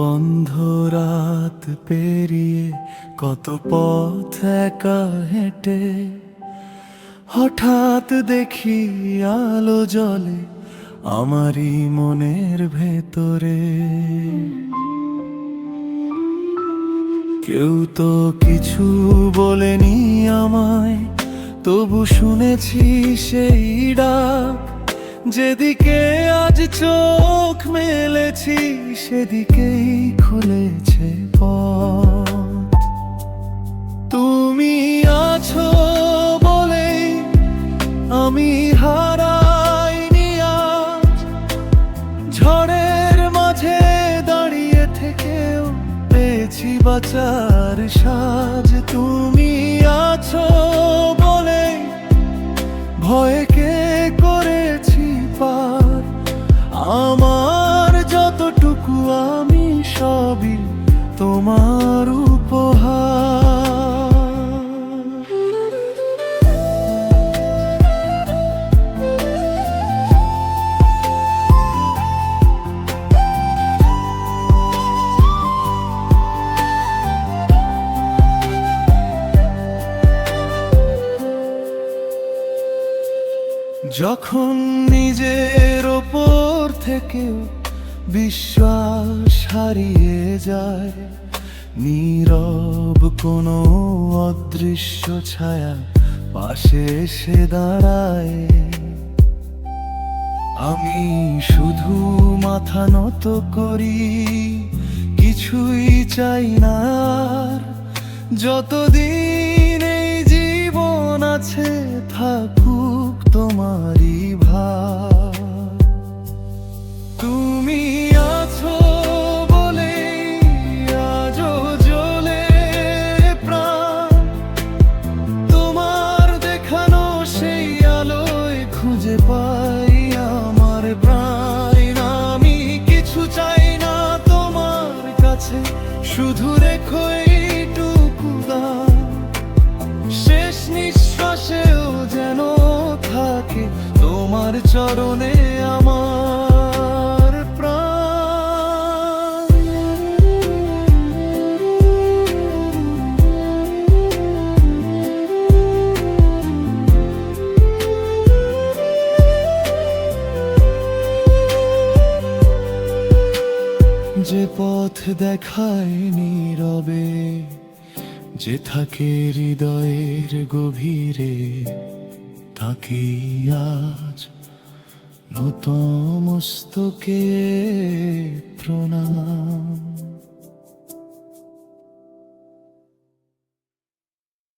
অন্ধরাত পেরিয়ে কত পথ একা হেঁটে হঠাৎ দেখি আলো জ্বলে আমারই মনের ভেতরে। কেউ তো কিছু বলেনি আমায়, তবু শুনেছি সেই ডাক। যেদিকে আজ চোখ মেলেছি সেদিকেই খুলেছে পথ। তুমি আছো বলেই আমি হারাইনি আজ, ঝড়ের মাঝে দাঁড়িয়ে থেকেও পেয়েছি বাঁচার সাজ। তুমি আছো বলেই ভয়কে করেছি পার, আমার যতটুকু আমি সবই তোমার উপহার। যখন নিজের ওপর থেকে বিশ্বাস হারিয়ে যায়, নীরব কোনো অদৃশ্য ছায়া পাশে এসে দাঁড়ায়, আমি শুধু মাথা নত করি, কিছুই চাই না আর। যতদিন এই জীবন আছে থাকুক তোমারই ভার। তুমি আছো বলে আজও জ্বলে প্রাণ, তোমার দেখানো সেই আলোয় খুঁজে পাই আমার প্রাণ। আমি কিছু চাই না তোমার কাছে, শুধু রেখো এইটুকু দান। শেষ নিঃশ্বাসেও যেন থাকে তোমার চরণে আমার প্রাণ। যে পথ দেখায় নীরবে, যে থাকে হৃদয়ের গভীরে, তাকে আজ নত মস্তকে